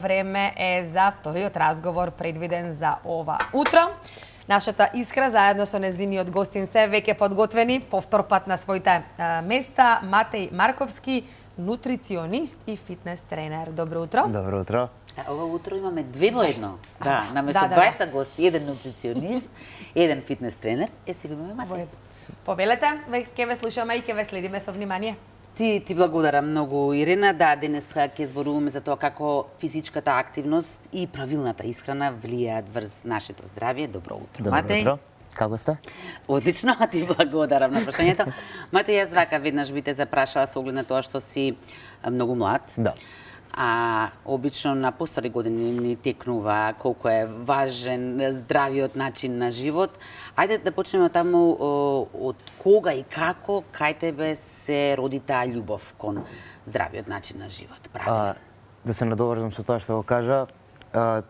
Време е за вториот разговор предвиден за ова утро. Нашата Искра заедно со незиниот гостин се веќе подготвени повтор пат на своите места. Матеј Марковски, нутриционист и фитнес тренер. Добро утро. Добро утро. Ова утро имаме две во едно. Да, наместо двајца гости, еден нутриционист, еден фитнес тренер, сега имаме Матеј. Повелете, ќе ве слушаме и ќе ве следиме со внимание. Ти благодарам многу, Ирина. Да, денес ќе зборуваме за тоа како физичката активност и правилната исхрана влијаат врз нашето здравје. Добро утро, Матеј. Добро утро. Како сте? Одлично, а ти благодарам на прашањето. Матеј, јас вака веднаш би те запрашала со оглед на тоа што си многу млад. Да. А обично на постари години ни текнува колку е важен здравиот начин на живот. Ајде да почнеме таму од кога и како кај тебе се роди таа љубов кон здравиот начин на живот. Да се надоврзам со тоа што го кажа,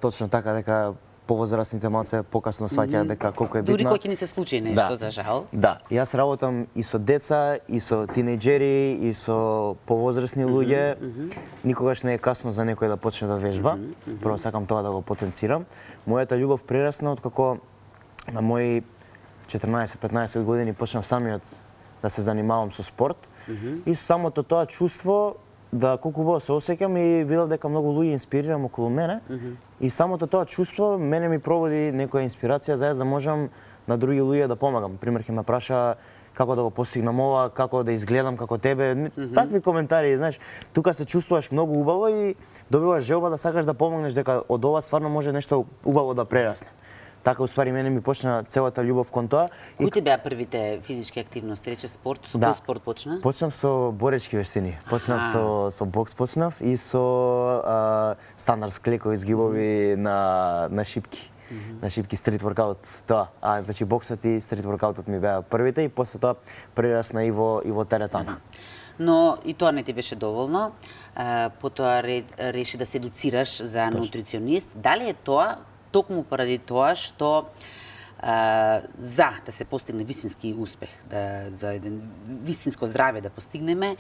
точно така дека повозрастните малце покасно сваќаат дека колку е битна. Дури кога ќе ни се случи нешто, за жал. Да, јас работам и со деца, и со тинејџери, и со повозрастни луѓе. Никогаш не е касно за некој да почне да вежба. Прво сакам тоа да го потенцирам. Мојата љубов прерасна откако на мои 14-15 години почнав самиот да се занимавам со спорт. И самото тоа чувство да колку убаво се осеќам и видов дека многу луѓе инспирирам околу мене. И самото тоа чувство мене ми проводи некоја инспирација за јас да можам на други луѓе да помагам. Пример ќе ме праша како да го постигнам ова, како да изгледам како тебе. Такви коментари, знаеш, тука се чувствуваш многу убаво и добиваш желба да сакаш да помогнеш дека од ова стварно може нешто убаво да прерасне. Така, уствари, мене ми почна целата љубов кон тоа. Кои ти беа првите физички активности? Рече спорт, со кој спорт почна? Почнав со боречки вештини. Почнав со бокс почнав и со стандард склекови згибови на шипки. На шипки стрит воркаут. Тоа. Значи боксот и стрит воркаутот ми беа првите и после тоа прерасна и во теретана. Но и тоа не ти беше доволно. Потоа реши да се едуцираш за нутриционист. Дали е тоа токму поради тоа што за да се постигне вистински успех, за еден вистинско здравје да постигнеме,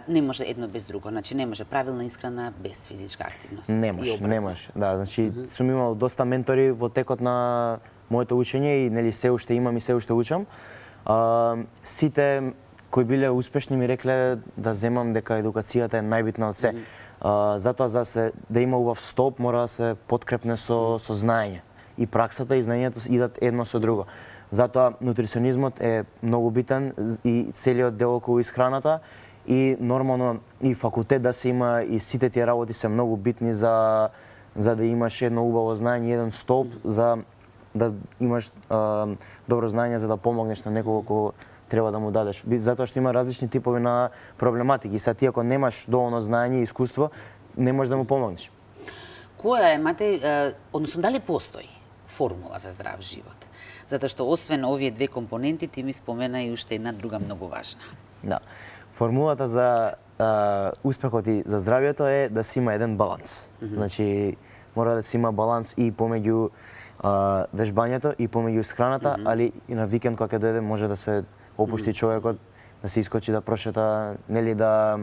не може едно без друго. Значи не може правилна исхрана без физичка активност. Не може. Да, значи сум имал доста ментори во текот на моето учење и нели се уште имам и се уште учам. Сите кои биле успешни ми рекле да земам дека едукацијата е најбитна од се. Затоа да има убав столб мора да се подкрепне со знаење. И праксата и знаењето идат едно со друго. Затоа нутриционизмот е многу битен и целиот дел околу исхраната и нормално и факултет да се има и сите тие работи се многу битни за да имаш едно убаво знаење, еден столб за да имаш добро знаење за да помогнеш на некого кој треба да му дадеш. Затоа што има различни типови на проблематики. И ти ако немаш доволно знаење и искуство, не можеш да му помогнеш. Која е, Матеј, односно дали постои формула за здрав живот? Затоа што освен овие две компоненти, ти ми спомена и уште една друга многу важна. Да. Формулата за успехот и за здравјето е да се има еден баланс. Значи, мора да се има баланс и помеѓу вежбањето и помеѓу исхраната, али и на викенд кога ќе дојде може да се опушти човекот, да се искочи да прошета, нели да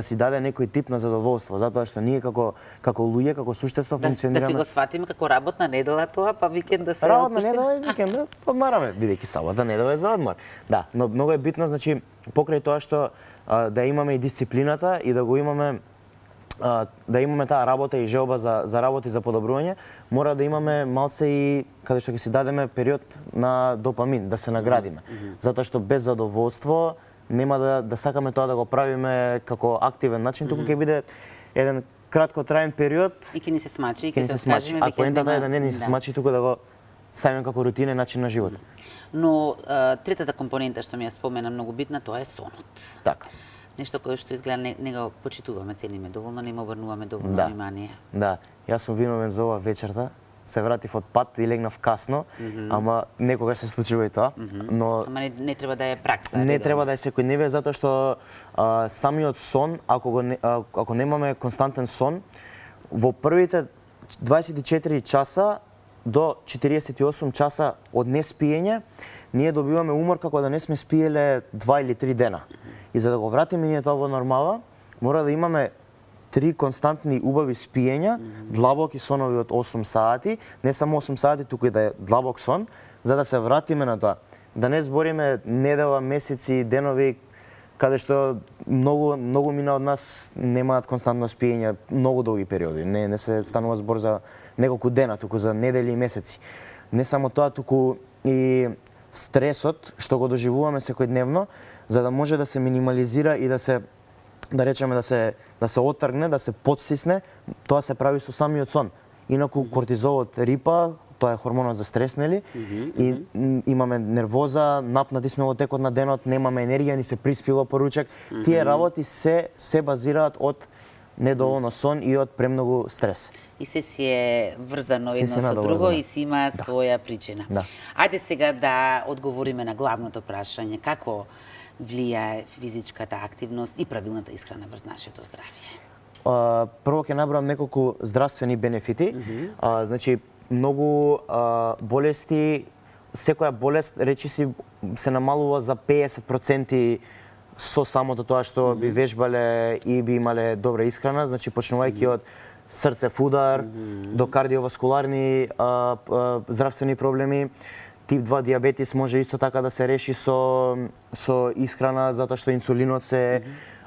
си даде некој тип на задоволство, затоа што ние како луѓе, како суштество функционираме. Да си го сватиме како работна недела тоа, па викенд да се работна недела и викенд да одмараме, бидејќи сабота недела е за одмор. Да, но многу е битно, значи покрај тоа што да имаме и дисциплината и да го имаме да имаме таа работа и желба за работа и за подобрување, мора да имаме малце и каде што ќе си дадеме период на допамин, да се наградиме. Затоа што без задоволство нема да сакаме тоа да го правиме како активен начин, туку ќе биде еден краткотраен период и ќе ни се смачи, ќе се скажеме веќе поентата е да не ни се смачи, туку да го ставиме како рутинен начин на живот. Но третата компонента што ми ја спомена многу битна, тоа е сонот. Така. Нешто кое што изгледа не го почитуваме, цениме доволно, не му обрнуваме доволно внимание. Да, јас сум виновен за ова вечерта. Се вратив од пат и легнав касно, ама некогаш се случува и тоа. Но ама не треба да е пракса. Не треба да е секојдневие затоа што самиот сон, ако немаме константен сон, во првите 24 часа до 48 часа од неспиење, ние добиваме умор како да не сме спиеле 2 или 3 дена. И за да го вратиме ние тоа во нормала, мора да имаме 3 константни убави спиења, длабоки сонови од 8 сати, не само 8 сати, туку и да е длабок сон, за да се вратиме на тоа. Да не збориме недела, месеци, денови, каде што многу мина од нас немаат константно спиење многу долги периоди. Не се станува збор за неколку дена, туку за недели и месеци. Не само тоа, туку и стресот што го доживуваме секојдневно, за да може да се минимализира и да се да се отргне, да се подстисне, тоа се прави со самиот сон. Инаку кортизолот рипа, тоа е хормонот за стрес, нели? И имаме нервоза, напнати сме во текот на денот, немаме енергија, ни се приспива поручек. Тие работи се базираат од недоволно сон и од премногу стрес. И се си е врзано едно со друго врзано. и си има своја причина. Да. Ајде сега да одговориме на главното прашање. Како влијае физичката активност и правилната исхрана врз нашето здравје? Прво ќе набрам неколку здравствени бенефити. Значи, многу болести, секоја болест речиси се намалува за 50% со самото тоа што би вежбале и би имале добра исхрана, значи почнувајќи од срцев удар до кардиоваскуларни здравствени проблеми. Тип 2 диабетис може исто така да се реши со исхрана, затоа што инсулинот се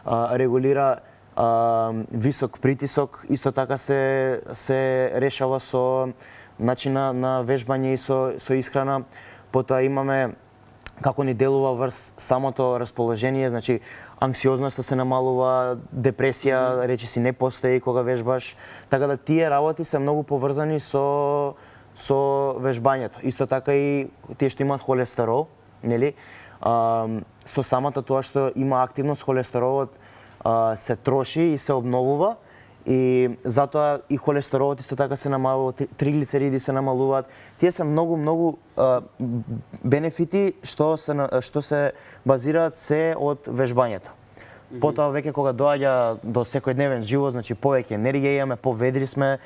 регулира. Висок притисок исто така се решава со начин на вежбање и со исхрана. Потоа имаме како ни делува врз самото расположение, значи анксиозноста се намалува, депресија речиси не постои кога вежбаш, така да тие работи се многу поврзани со вежбањето. Исто така и тие што имаат холестерол, нели? Со самото тоа што има активност, холестеролот се троши и се обновува, и затоа и холестеролот исто така се намалува, триглицериди се намалуваат. Тие се многу бенефити што се базираат се од вежбањето. Потоа веќе кога доаѓа до секојдневен живот, значи повеќе енергија имаме, поведри сме,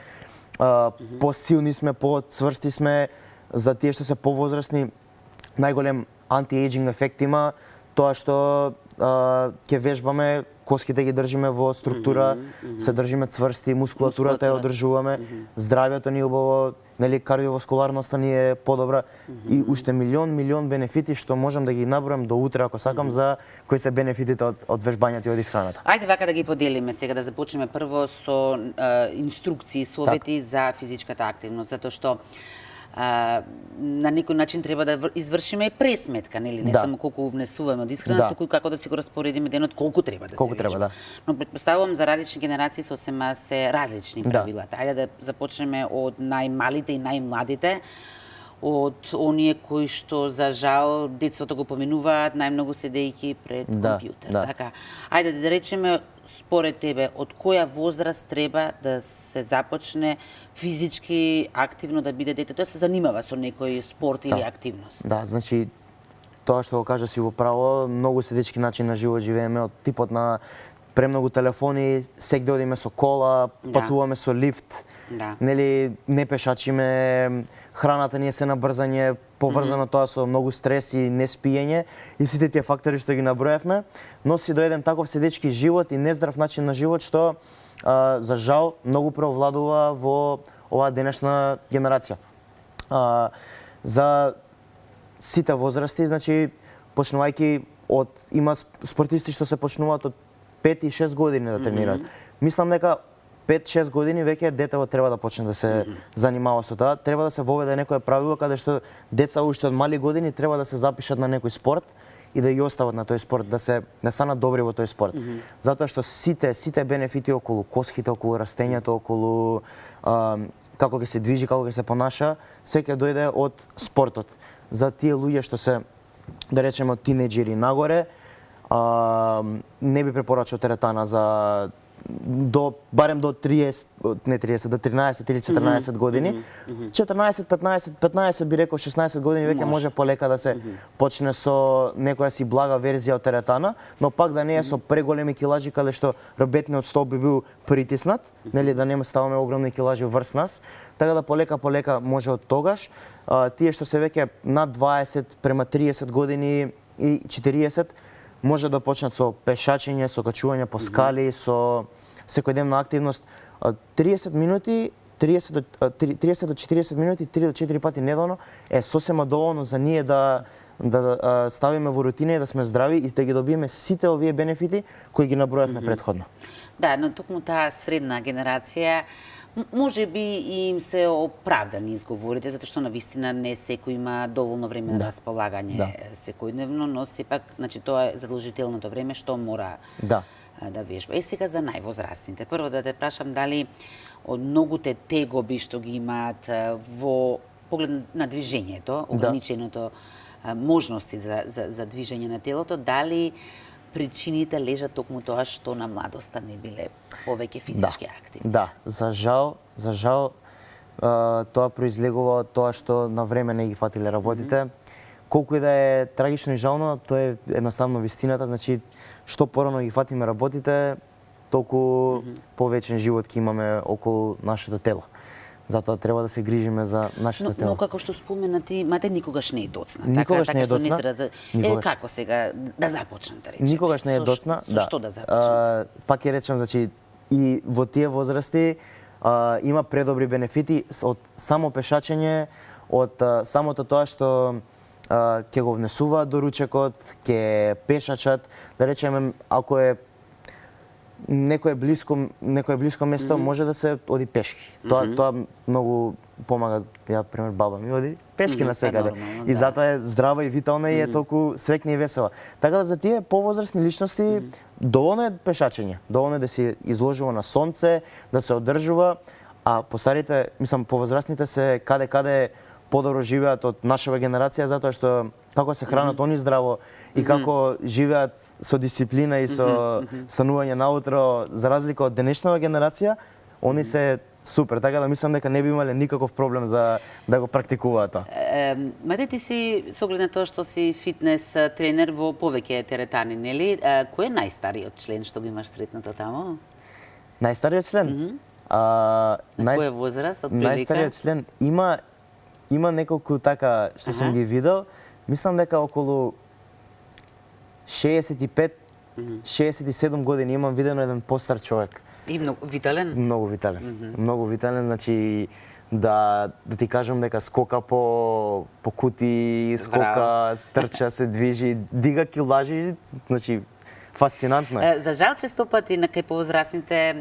посилни сме, поцврсти сме. За тие што се повозрасни, најголем анти-ејджинг ефект има тоа што ќе вежбаме, коските ги држиме во структура, се држиме цврсти, мускулатурата ја одржуваме, здравјето ни е убаво, нели, кардиоваскуларноста ни е подобра и уште милион бенефити што можам да ги набројам до утре ако сакам за кои се бенефитите од вежбањето и од исхраната. Ајде вака да ги поделиме сега, да започнеме прво со инструкции, совети за физичката активност, затоа што на некој начин треба да извршиме и пресметка, нели? Не само колку внесуваме од исхрана, туку и како да си го распоредиме денот, колку треба да се вежба. Но предпоставувам за различни генерации сосема се различни правилата. Ајде да започнеме од најмалите и најмладите, од оние кои што за жал детството го поминуваат најмногу седејќи пред компјутер. Така, ајде да речеме според тебе од која возраст треба да се започне физички активно да биде детето, да се занимава со некој спорт или активност? Да, значи тоа што го кажа си во право, многу седечки начин на живот живееме, од типот на премногу телефони, сегде одиме со кола, патуваме со лифт, нели, не пешачиме, храната ни е се на брзање, поврзано тоа со многу стрес и неспиење и сите тие фактори што ги наброевме, носи до еден таков седечки живот и нездрав начин на живот што за жал многу преовладува во оваа денешна генерација. За сите возрасти, значи почнувајќи од има спортисти што се почнуваат од 5 и 6 години да тренираат. Мислам дека 5-6 години веќе детево треба да почне да се занимава со тоа. Треба да се воведе некое правило каде што деца уште од мали години треба да се запишат на некој спорт и да ја остават на тој спорт, да станат добри во тој спорт. Затоа што сите бенефити околу коските, околу растењето, околу како ќе се движи, како ќе се понаша, се ќе дојде од спортот. За тие луѓе што се, да речеме, од тинеџери нагоре, не би препорачал теретана за барем до 13 или 14 години. 14, 15 би рекол 16 години веќе може полека да се почне со некоја си блага верзија од теретана, но пак да не е со преголеми килажи каде што работниот стол би бил притиснат, нели, да нема ставаме огромни килажи врз нас, така да полека може од тогаш. Тие што се веќе над 20 према 30 години и 40 може да почнат со пешачење, со качување по скали, со секој дневна активност 30 минути 30 до 40 минути 3 до 4 пати неделно е сосема доволно за ние да ставиме во рутина и да сме здрави и да ги добиеме сите овие бенефити кои ги набројавме претходно. Да, но токму таа средна генерација може би им се оправдани изговорите, затоа што навистина не секој има доволно време на располагање секојдневно, но сепак, значи тоа е задолжителното време што мора да вежба. Сега за највозрастните. Прво да те прашам дали од многуте тегоби што ги имаат во поглед на движењето, ограниченото можности за движење на телото, дали причините лежат токму тоа што на младоста не биле повеќе физички активни? Да, за жал, тоа произлегува од тоа што на време не ги фатиле работите. Колку и да е трагично и жално, тоа е едноставно вистината, значи што порано ги фатиме работите, толку повечен живот ќе имаме околу нашето тело. Затоа треба да се грижиме за нашето тело. Но како што спомена ти, мате никогаш не е доцна. Никогаш не е доцна. Како сега да започнем да речеме? Никогаш не е доцна. Што да започнем? Пак ќе речем, значи и во тие возрасти има предобри бенефити од само пешачење, од самото тоа што ќе го внесуваат до ручекот, ќе пешачат, да речеме ако е некое блиско место може да се оди пешки. Тоа многу помага. Ја пример баба ми оди пешки на секаде. И затоа е здрава и витална и е толку среќна и весела. Така да за тие повозрастни личности доволно е пешачење, доволно е да се изложува на сонце, да се одржува, а постарите, мислам повозрастните се каде подобро живеат од нашава генерација затоа што како се хранат они здраво и како живеат со дисциплина и со станување наутро, за разлика од денешната генерација, они се супер, така да мислам дека не би имале никаков проблем за да го практикуваат тоа. Мате ти си со оглед на тоа што си фитнес тренер во повеќе теретани, нели? Кој е најстариот член што го имаш сретнато таму? Најстариот член? На која возраст од прилика? Најстариот член има неколку така што сум ги видел. Мислам дека околу 65-67 години имам видено еден постар човек. И многу витален? Многу витален. Многу витален, значи да ти кажам дека скока по кути, скока, трча, се движи, дига килажи, значи фасцинантно е. За жал често пати на кај повозрастните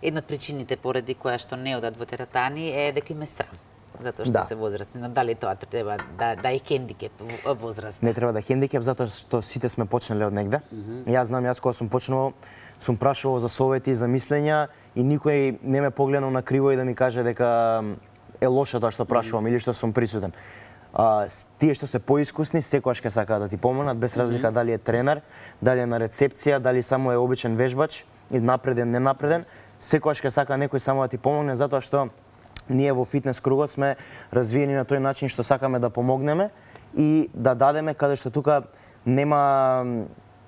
една од причините поради која што не одат во теретани е дека им е срам. Затоа што се возрастни, но дали тоа треба да е хендикеп возраст? Не треба да е хендикеп, затоа што сите сме почнале од негде. Јас знам, кога сум почнувал, сум прашувал за совети, за мислења и никој не ме погледнал на криво и да ми каже дека е лошо тоа што прашувам или што сум присутен. Тие што се поискусни секогаш ќе сакаат да ти помогнат, без разлика дали е тренер, дали е на рецепција, дали само е обичен вежбач и напреден, ненапреден, секогаш ќе сака некој само да ти помогне затоа што ние во фитнес кругот сме развиени на тој начин што сакаме да помогнеме и да дадеме каде што тука нема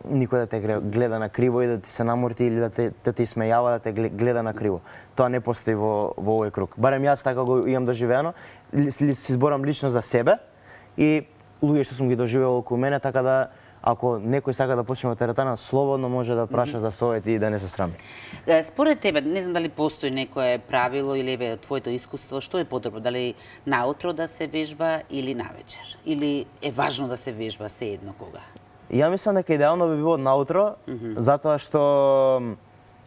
никој да те гледа на криво и да ти се наморти или да те смејава, да те гледа на криво. Тоа не постои во овој круг. Барем јас така го имам доживеано, си зборам лично за себе и луѓе што сум ги доживеал околу мене, така да ако некој сака да почне во теретана, слободно може да праша за совети и да не се срами. Според тебе, не знам дали постои некое правило или еве твоето искуство, што е подобро, дали наутро да се вежба или навечер? Или е важно да се вежба се едно кога? Ја мислам дека идеално би било наутро, затоа што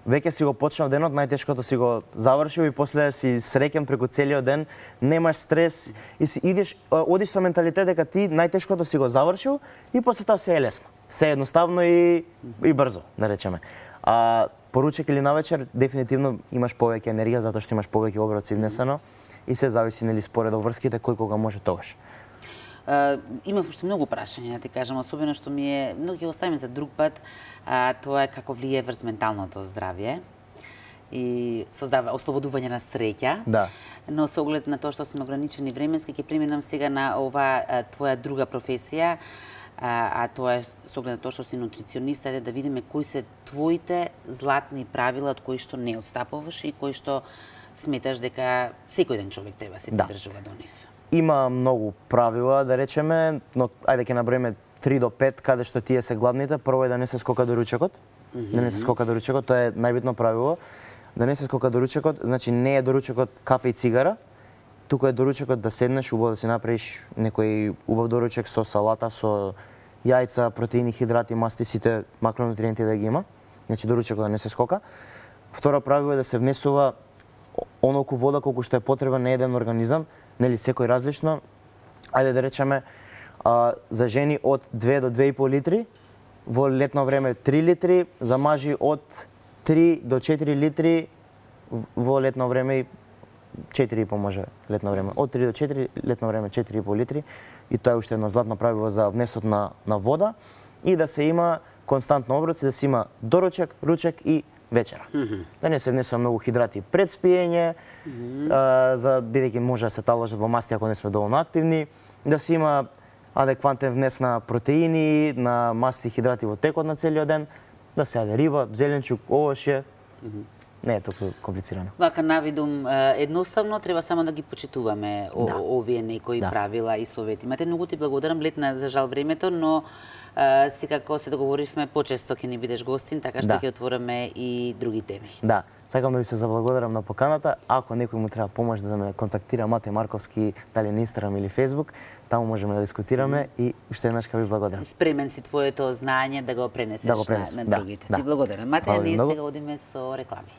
веќе си го почнал денот, најтешкото си го завршил и после си среќен преку целиот ден, немаш стрес и си одиш со менталитет дека ти најтешкото си го завршил и после тоа се е лесно. Се е едноставно и брзо, да речеме. А поручек или навечер дефинитивно имаш повеќе енергија затоа што имаш повеќе оброци внесено и се зависи нели според врските кој кога може тогаш. Имав уште многу прашања, да ти кажам, особено што ми е, многу ги оставиме за друг пат, тоа е како влијае врз менталното здравје и создава ослободување на среќа. Да. Но со оглед на тоа што сме ограничени временски, ќе преминам сега на оваа твоја друга професија, а тоа е со оглед на тоа што си нутриционист, ајде да видиме кои се твоите златни правила од кои што не отстапуваш и кои што сметаш дека секој ден човек треба да се придржува до нив. Има многу правила, да речеме, но ајде ќе наброиме 3 до 5 каде што тие се главните. Прво е да не се скока до ручекот. да не се скока доручекот, тоа е најбитно правило. Да не се скока доручекот, значи не е доручекот кафе и цигара, туку е доручекот да седнеш, убаво да си направиш некој убав доручек со салата, со јајца, протеини, хидрати, масти, сите макронутриенти да ги има. Значи доручекот да не се скока. Второ правило е да се внесува онолку вода колку што е потреба на еден организам, нели секој различно. Ајде да речеме за жени од 2 до 2,5 литри, во летно време 3 литри, за мажи од 3 до 4 литри, во летно време 4,5 може летно време. Од 3 до 4 летно време 4,5 литри и тоа е уште едно златно правило за внесот на вода и да се има константно оброци, да се има доручек, ручек и вечера. Да не се внесува многу хидрати пред спиење, за бидејќи може да се таложат во масти ако не сме доволно активни, да се има адекватен внес на протеини, на масти и хидрати во текот на целиот ден, да се јаде риба, зеленчук, овоше. Не е толку комплицирано. Вака навидум едноставно треба само да ги почитуваме овие некои правила и совети. Мате многу ти благодарам, летна за жал времето, но секако се договоривме почесто ќе ни бидеш гостин, така што ќе отвориме и други теми. Да, сакам да ви се заблагодарам на поканата. Ако некој му треба помош да ме контактира, Матеј Марковски, дали на Инстаграм или Фејсбук, таму можеме да дискутираме и уште еднаш ви благодарам. Спремен си твоето знаење да го пренесеш на другите. Ти благодарам. Матеј, ние сега одиме со реклами.